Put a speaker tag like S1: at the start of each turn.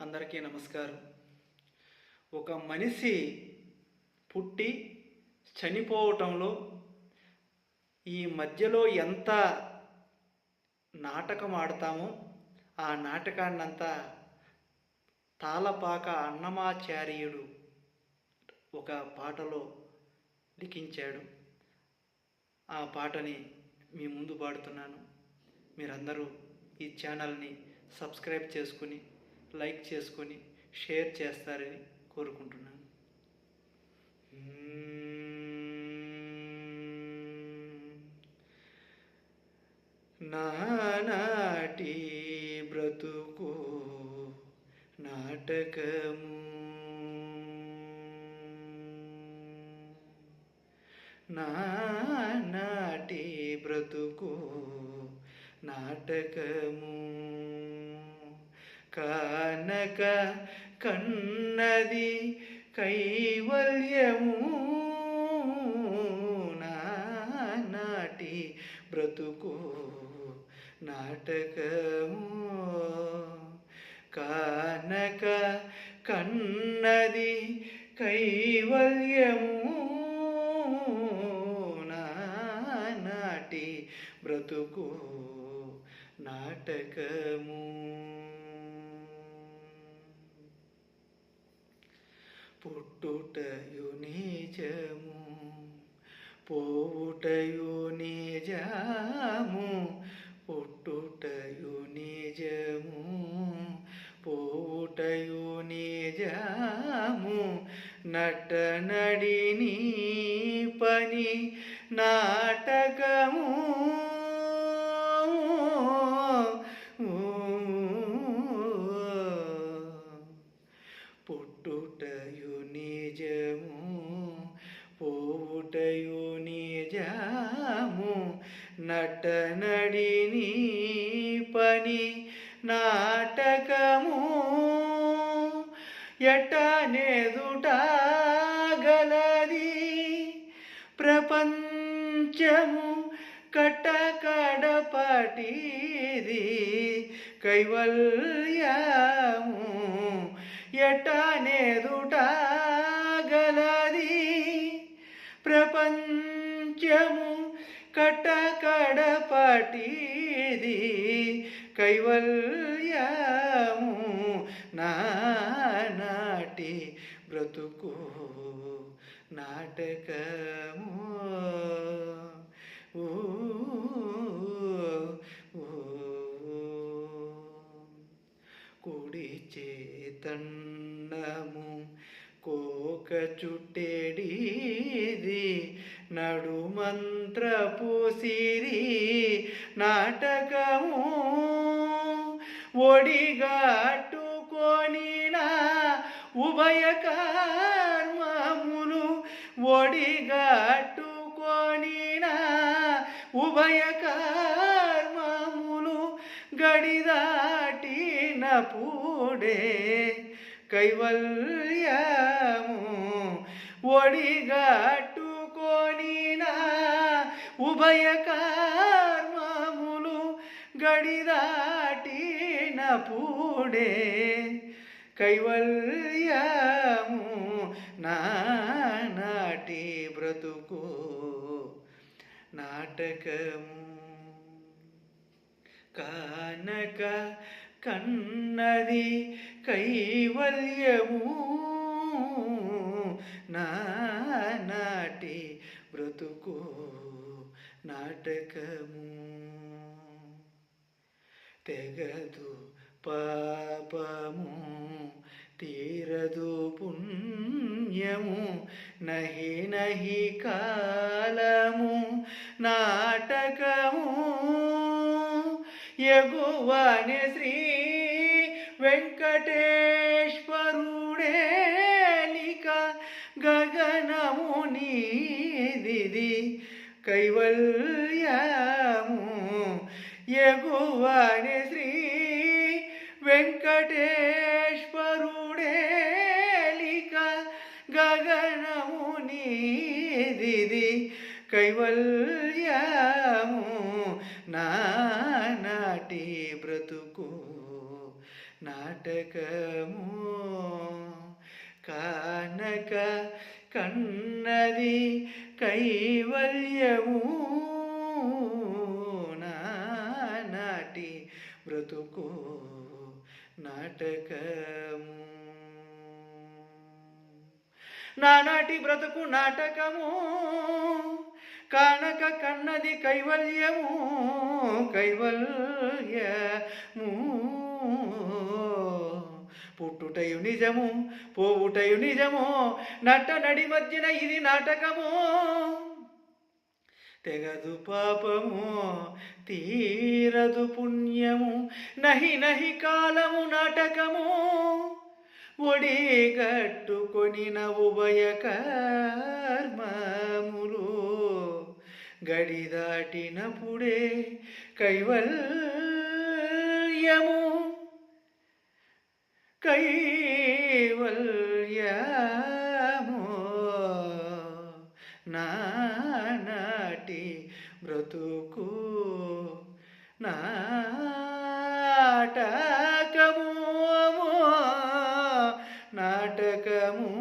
S1: అందరికీ నమస్కారం. ఒక మనిషి పుట్టి చనిపోవటంలో ఈ మధ్యలో ఎంత నాటకం ఆడతామో ఆ నాటకాన్నంతా తాళపాక అన్నమాచార్యుడు ఒక పాటలో లిఖించాడు. ఆ పాటని మీ ముందు పాడుతున్నాను. మీరందరూ ఈ ఛానల్ని సబ్స్క్రైబ్ చేసుకుని, లైక్ చేసుకొని, షేర్ చేస్తారని కోరుకుంటున్నాను. నానాటి బ్రతుకు నాటకము, నానాటి బ్రతుకు నాటకము, కానక కన్నది కైవల్యము. నానాటి బ్రతుకు నాటకము, కానక కన్నది కైవల్యము. నానాటి బ్రతుకు నాటకము. పుట్టుటయు నిజము, పోవుటయు నిజము. పుట్టుటయు నిజము, పోవుటయు నిజము. నటనడిని పని నాటకము. పుట్టుటయు నిజము, పోవుటయు నిజము. నటనడిని పని నాటకము. ఎటనెదుట గలది ప్రపంచము, కటకడపటిది కైవల్యము. ఎటనెదుట గలది ప్రపంచము, కటకడపటిది కైవల్యము. నానాటి బ్రతుకు నాటకము. కుడి చేతన్నము కోక చుట్టెడిది, నడుమంత్రపు సిరి నాటకము. ఒడిగట్టుకొనిన ఉభయ కర్మములు, ఒడిగట్టుకొనిన ఉభయ కర్మములు. గడిదాటినప్పుడే కైవల్యము. ఒడిగట్టుకొనిన ఉభయ కర్మములు, గడిదాటినప్పుడే కైవల్యము. నానాటి బ్రతుకు నాటకము, కానక కన్నది కైవల్యము. నానాటి బ్రతుకు నాటకము. తెగదు పాపము, తీరదు పుణ్యము. నహి నహి కాలము నాటకము. ఎగువనే శ్రీ వెంకటేశ్వరుడేలిక, గగనము నీదిది కైవల్యము. ఎగువనే శ్రీ వెంకటేశ్వరుడేలిక, గగనము నీదిది కైవల్యము. నానాటి బ్రతుకు నాటకము కానక కన్నది కైవల్యము నాటి బ్రతుకు నాటకము నానాటి బ్రతుకు నాటకము కానక కన్నది కైవల్యము కైవల్యము పుట్టుటయు నిజము పోవుటయు నిజము నట్ట నడి మధ్యన ఇది నాటకము తెగదు పాపము తీరదు పుణ్యము నహి నహి కాలము నాటకము ఒడిగట్టుకొనిన ఉభయ కర్మములు గడిదాటినప్పుడే కైవల్యము కైవల్యము నాటి బ్రతుకు నాటకము నాటకము